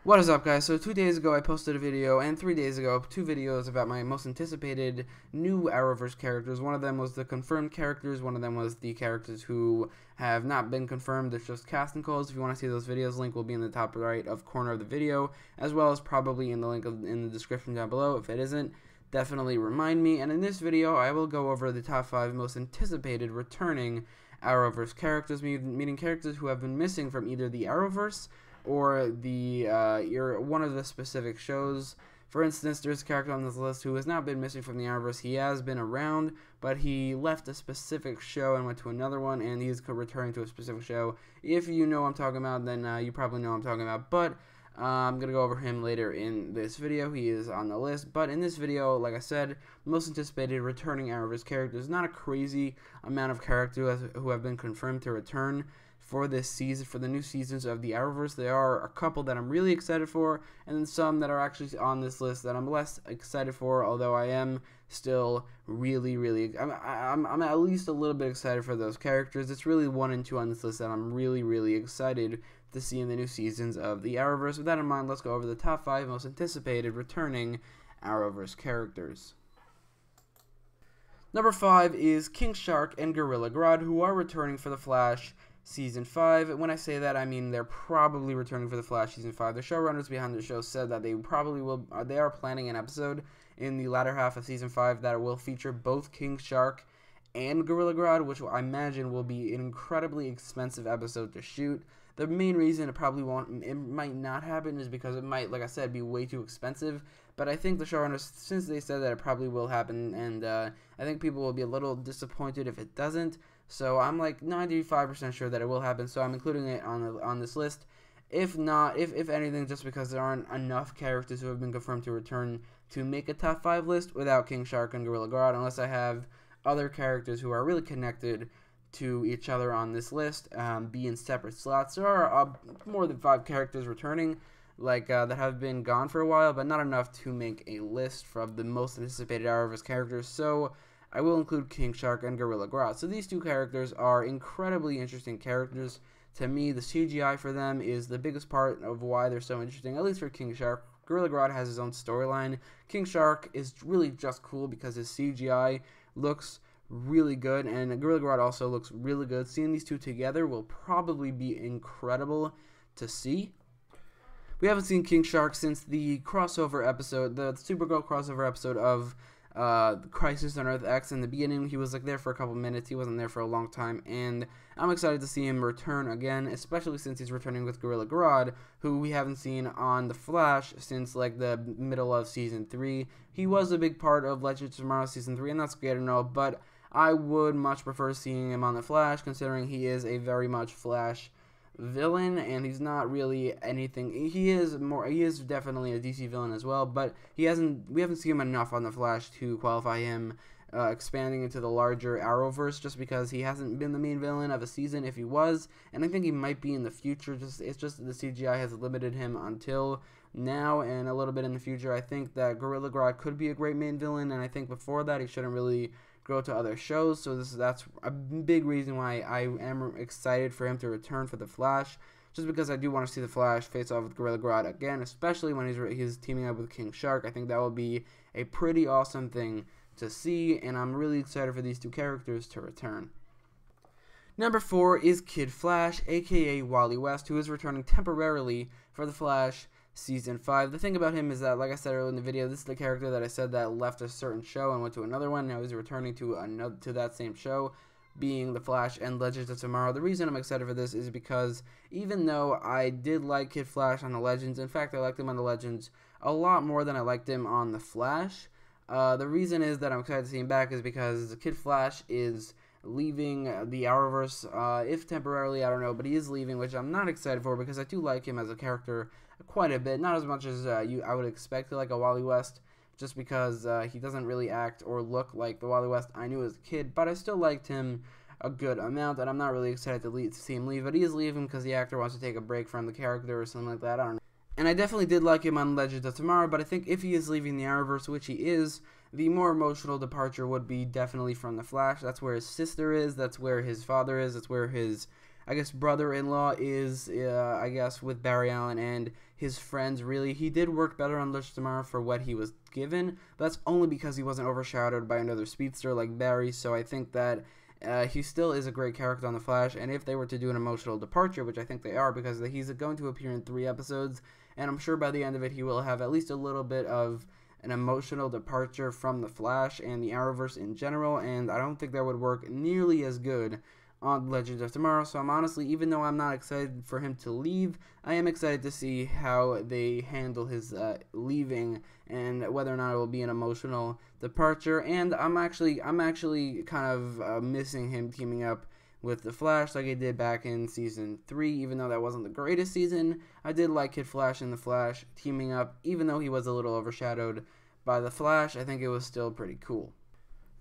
What is up, guys? So 2 days ago I posted a video, and 3 days ago 2 videos about my most anticipated new Arrowverse characters. One of them was the confirmed characters, one of them was the characters who have not been confirmed. It's just casting calls. If you want to see those videos, link will be in the top right of corner of the video, as well as probably in the link in the description down below. If it isn't, definitely remind me. And in this video I will go over the top 5 most anticipated returning Arrowverse characters, meaning characters who have been missing from either the Arrowverse or the one of the specific shows. For instance, there's a character on this list who has not been missing from the Arrowverse. He has been around, but he left a specific show and went to another one, and he's returning to a specific show. If you know what I'm talking about, then you probably know what I'm talking about, but I'm going to go over him later in this video. He is on the list, but in this video, like I said, most anticipated returning Arrowverse characters. Not a crazy amount of characters who have been confirmed to return for this season, for the new seasons of the Arrowverse. There are a couple that I'm really excited for, and then some that are actually on this list that I'm less excited for, although I am still I'm at least a little bit excited for those characters. It's really 1 and 2 on this list that I'm really excited to see in the new seasons of the Arrowverse. With that in mind, let's go over the top 5 most anticipated returning Arrowverse characters. Number 5 is King Shark and Gorilla Grodd, who are returning for The Flash Season 5. When I say that, I mean they're probably returning for The Flash Season 5. The showrunners behind the show said that they probably will. They are planning an episode in the latter half of Season 5 that will feature both King Shark and Gorilla Grodd, which I imagine will be an incredibly expensive episode to shoot. The main reason it might not happen is because it might, like I said, be way too expensive. But I think the showrunners, since they said that it probably will happen, and I think people will be a little disappointed if it doesn't. So I'm like 95% sure that it will happen. So I'm including it on this list. If not, if anything, just because there aren't enough characters who have been confirmed to return to make a top 5 list without King Shark and Gorilla Grodd, unless I have other characters who are really connected to each other on this list, be in separate slots. There are more than 5 characters returning, that have been gone for a while, but not enough to make a list of the most anticipated Arrowverse characters. So I will include King Shark and Gorilla Grodd. So these 2 characters are incredibly interesting characters. To me, the CGI for them is the biggest part of why they're so interesting, at least for King Shark. Gorilla Grodd has his own storyline. King Shark is really just cool because his CGI looks really good, and Gorilla Grodd also looks really good. Seeing these 2 together will probably be incredible to see. We haven't seen King Shark since the crossover episode, the Supergirl crossover episode of Crisis on Earth X. In the beginning, he was there for a couple minutes. He wasn't there for a long time, and I'm excited to see him return again, especially since he's returning with Gorilla Grodd, who we haven't seen on The Flash since the middle of Season 3. He was a big part of Legends of Tomorrow Season 3, and that's great to know, but I would much prefer seeing him on The Flash, considering he is a very much Flash villain, and he's not really anything. He is definitely a DC villain as well, but we haven't seen him enough on The Flash to qualify him expanding into the larger Arrowverse, just because he hasn't been the main villain of a season. If he was, and I think he might be in the future, it's just the CGI has limited him until now, and a little bit in the future. I think that Gorilla Grodd could be a great main villain, and I think before that he shouldn't really go to other shows. So that's a big reason why I am excited for him to return for The Flash, just because I do want to see The Flash face off with Gorilla Grodd again, especially when he's teaming up with King Shark. I think that will be a pretty awesome thing to see, and I'm really excited for these 2 characters to return. Number 4 is Kid Flash, aka Wally West, who is returning temporarily for The Flash Season 5. The thing about him is that, like I said earlier in the video, this is the character that I said that left a certain show and went to another one. Now he's returning to that same show, being The Flash and Legends of Tomorrow. The reason I'm excited for this is because even though I did like Kid Flash on the Legends, in fact I liked him on the Legends a lot more than I liked him on The Flash. The reason is that I'm excited to see him back is because Kid Flash is leaving the Arrowverse, if temporarily, I don't know, but he is leaving, which I'm not excited for because I do like him as a character quite a bit, not as much as I would expect like a Wally West, just because he doesn't really act or look like the Wally West I knew as a kid, but I still liked him a good amount, and I'm not really excited to see him leave, but he is leaving because the actor wants to take a break from the character or something like that, I don't know. And I definitely did like him on Legends of Tomorrow, but I think if he is leaving the Arrowverse, which he is, the more emotional departure would be definitely from The Flash. That's where his sister is, that's where his father is, that's where his I guess, brother-in-law is, I guess, with Barry Allen and his friends. Really, he did work better on Legends of Tomorrow for what he was given, but that's only because he wasn't overshadowed by another speedster like Barry. So I think that he still is a great character on The Flash, and if they were to do an emotional departure, which I think they are, because he's going to appear in 3 episodes, and I'm sure by the end of it he will have at least a little bit of an emotional departure from The Flash and the Arrowverse in general, and I don't think that would work nearly as good on Legends of Tomorrow. So I'm honestly, even though I'm not excited for him to leave, I am excited to see how they handle his leaving and whether or not it will be an emotional departure. And I'm actually kind of missing him teaming up with the Flash like I did back in season 3. Even though that wasn't the greatest season, I did like Kid Flash and the Flash teaming up. Even though he was a little overshadowed by the Flash, I think it was still pretty cool.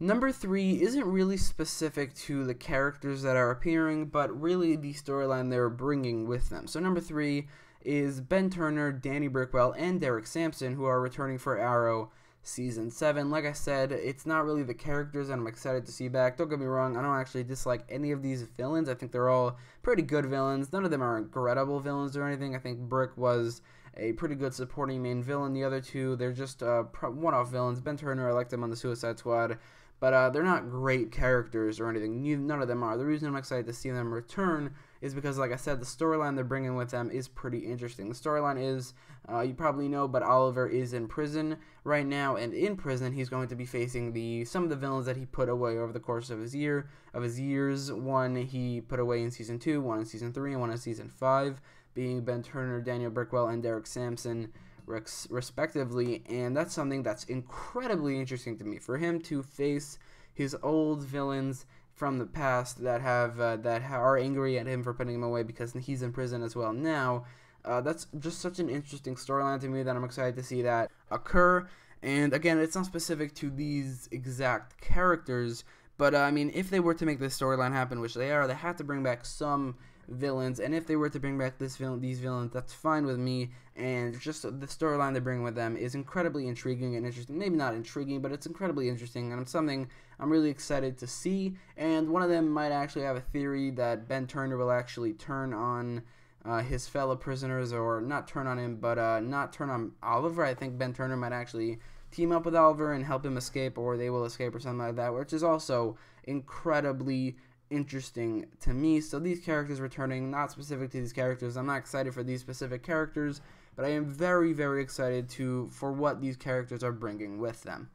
Number 3 isn't really specific to the characters that are appearing, but really the storyline they're bringing with them. So number 3 is Ben Turner, Danny Brickwell, and Derek Sampson, who are returning for Arrow Season 7. Like I said, it's not really the characters that I'm excited to see back. Don't get me wrong, I don't actually dislike any of these villains. I think they're all pretty good villains. None of them are incredible villains or anything. I think Brick was a pretty good supporting main villain. The other two, they're just one-off villains. Ben Turner, I liked him on the Suicide Squad, but they're not great characters or anything. None of them are. The reason I'm excited to see them return is because, like I said, the storyline they're bringing with them is pretty interesting. The storyline is, you probably know, but Oliver is in prison right now, and in prison he's going to be facing some of the villains that he put away over the course of his years. One he put away in Season 2, one in Season 3, and one in Season 5, being Ben Turner, Daniel Brickwell, and Derek Sampson, respectively. And that's something that's incredibly interesting to me, for him to face his old villains from the past that are angry at him for putting him away because he's in prison as well now. That's just such an interesting storyline to me that I'm excited to see that occur. And again, it's not specific to these exact characters, but I mean, if they were to make this storyline happen, which they are, they have to bring back some villains, and if they were to bring back these villains, that's fine with me. And just the storyline they bring with them is incredibly intriguing and interesting. Maybe not intriguing, but it's incredibly interesting, and it's something I'm really excited to see. And one of them might actually have a theory that Ben Turner will actually turn on his fellow prisoners, or not turn on him, but not turn on Oliver. I think Ben Turner might actually team up with Oliver and help him escape, or they will escape, or something like that, which is also incredibly interesting to me. So these characters returning, not specific to these characters. I'm not excited for these specific characters, but I am very, very excited for what these characters are bringing with them.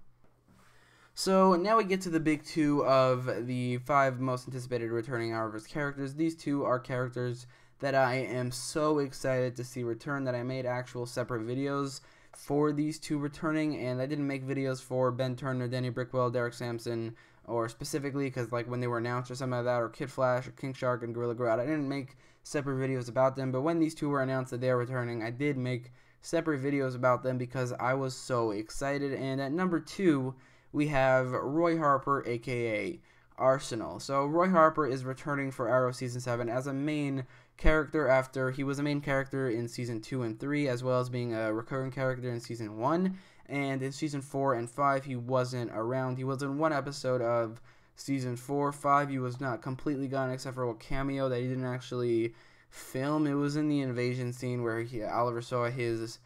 So now we get to the big 2 of the 5 most anticipated returning Arrowverse characters. These 2 are characters that I am so excited to see return that I made actual separate videos for these 2 returning, and I didn't make videos for Ben Turner, Danny Brickwell, Derek Sampson, or specifically because like when they were announced or something like that, or Kid Flash, or King Shark, and Gorilla Grodd. I didn't make separate videos about them, but when these 2 were announced that they are returning, I did make separate videos about them because I was so excited. And at number 2, we have Roy Harper, aka Arsenal. So Roy Harper is returning for Arrow Season 7 as a main character after he was a main character in Season 2 and 3, as well as being a recurring character in Season 1. And in Season 4 and 5, he wasn't around. He was in 1 episode of Season 4. 5, he was not completely gone except for a cameo that he didn't actually film. It was in the invasion scene where Oliver saw his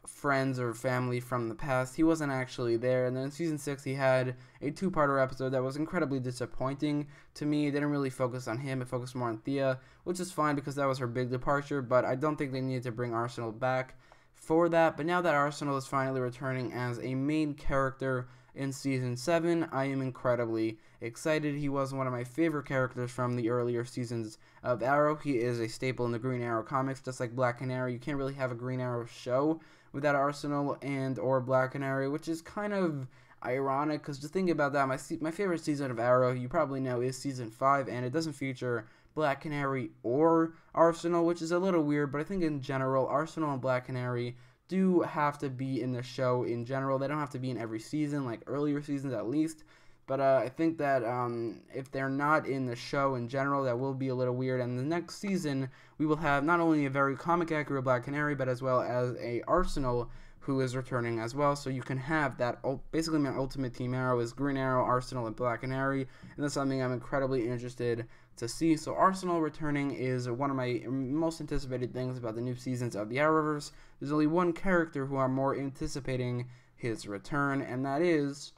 friends or family from the past. He wasn't actually there. And then in Season 6, he had a 2-parter episode that was incredibly disappointing to me. It didn't really focus on him. It focused more on Thea, which is fine because that was her big departure, but I don't think they needed to bring Arsenal back for that. But now that Arsenal is finally returning as a main character in Season 7, I am incredibly excited. He was one of my favorite characters from the earlier seasons of Arrow. He is a staple in the Green Arrow comics, just like Black Canary. You can't really have a Green Arrow show without Arsenal or Black Canary, which is kind of ironic, because just think about that, my favorite season of Arrow, you probably know, is Season 5, and it doesn't feature Black Canary or Arsenal, which is a little weird, but I think in general, Arsenal and Black Canary do have to be in the show in general. They don't have to be in every season, like earlier seasons at least, But I think that if they're not in the show in general, that will be a little weird. And the next season, we will have not only a very comic accurate Black Canary, but as well as a Arsenal who is returning as well. So you can have that. Basically, my ultimate Team Arrow is Green Arrow, Arsenal, and Black Canary, and that's something I'm incredibly interested to see. So Arsenal returning is one of my most anticipated things about the new seasons of the Arrowverse. There's only one character who I'm more anticipating his return, and that is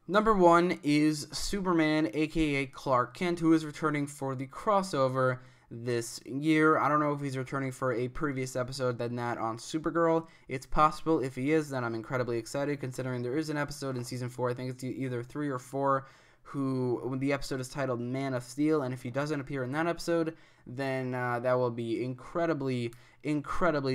number 1 is Superman, aka Clark Kent, who is returning for the crossover this year. I don't know if he's returning for a previous episode than that on Supergirl. It's possible. If he is, then I'm incredibly excited, considering there is an episode in season 4, I think it's either 3 or 4, when the episode is titled Man of Steel, and if he doesn't appear in that episode, then that will be incredibly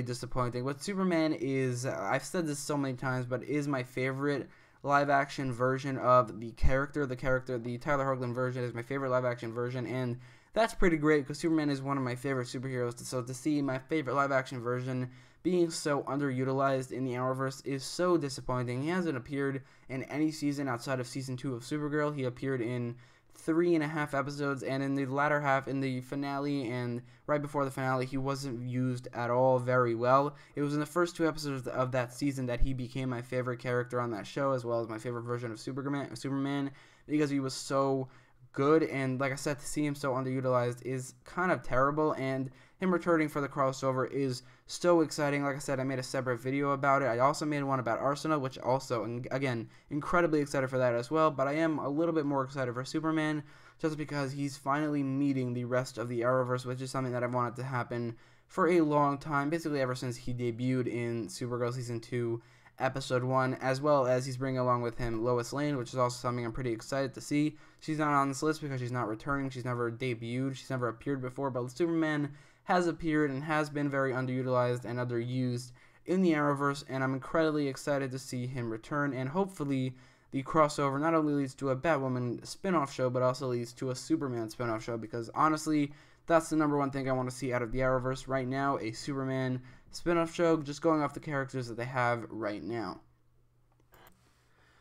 disappointing. But Superman is, I've said this so many times, but is my favorite live-action version of the character. The Tyler Hoechlin version is my favorite live-action version, and that's pretty great because Superman is one of my favorite superheroes. So to see my favorite live-action version being so underutilized in the Arrowverse is so disappointing. He hasn't appeared in any season outside of season 2 of Supergirl. He appeared in 3.5 episodes, and in the latter half, in the finale and right before the finale, he wasn't used at all very well. It was in the first 2 episodes of that season that he became my favorite character on that show, as well as my favorite version of Superman, because he was so good, and like I said, to see him so underutilized is kind of terrible, and him returning for the crossover is so exciting. Like I said, I made a separate video about it. I also made one about Arsenal, which also, and again, incredibly excited for that as well, but I am a little bit more excited for Superman, just because he's finally meeting the rest of the Arrowverse, which is something that I've wanted to happen for a long time, basically ever since he debuted in Supergirl Season 2, Episode 1, as well as he's bringing along with him Lois Lane, which is also something I'm pretty excited to see. She's not on this list because she's not returning, she's never debuted, she's never appeared before, but Superman has appeared and has been very underutilized and underused in the Arrowverse, and I'm incredibly excited to see him return, and hopefully the crossover not only leads to a Batwoman spin-off show, but also leads to a Superman spin-off show, because honestly, that's the number one thing I want to see out of the Arrowverse right now, a Superman spin-off show, just going off the characters that they have right now.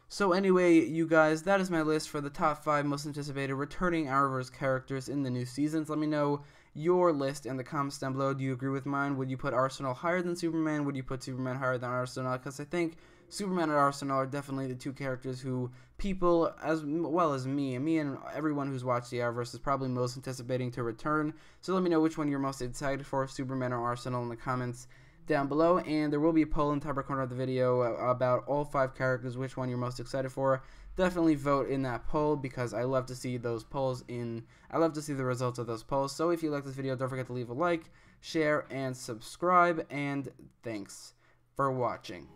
So anyway, you guys, that is my list for the top 5 most anticipated returning Arrowverse characters in the new seasons. Let me know your list in the comments down below. Do you agree with mine? Would you put Arsenal higher than Superman? Would you put Superman higher than Arsenal? Because I think Superman and Arsenal are definitely the 2 characters who people, as well as me and everyone who's watched the Arrowverse, is probably most anticipating to return. So let me know which one you're most excited for, Superman or Arsenal, in the comments down below, and there will be a poll in the top right corner of the video about all 5 characters, which one you're most excited for. Definitely vote in that poll, because I love to see those polls I love to see the results of those polls. So if you like this video, don't forget to leave a like, share, and subscribe, and thanks for watching.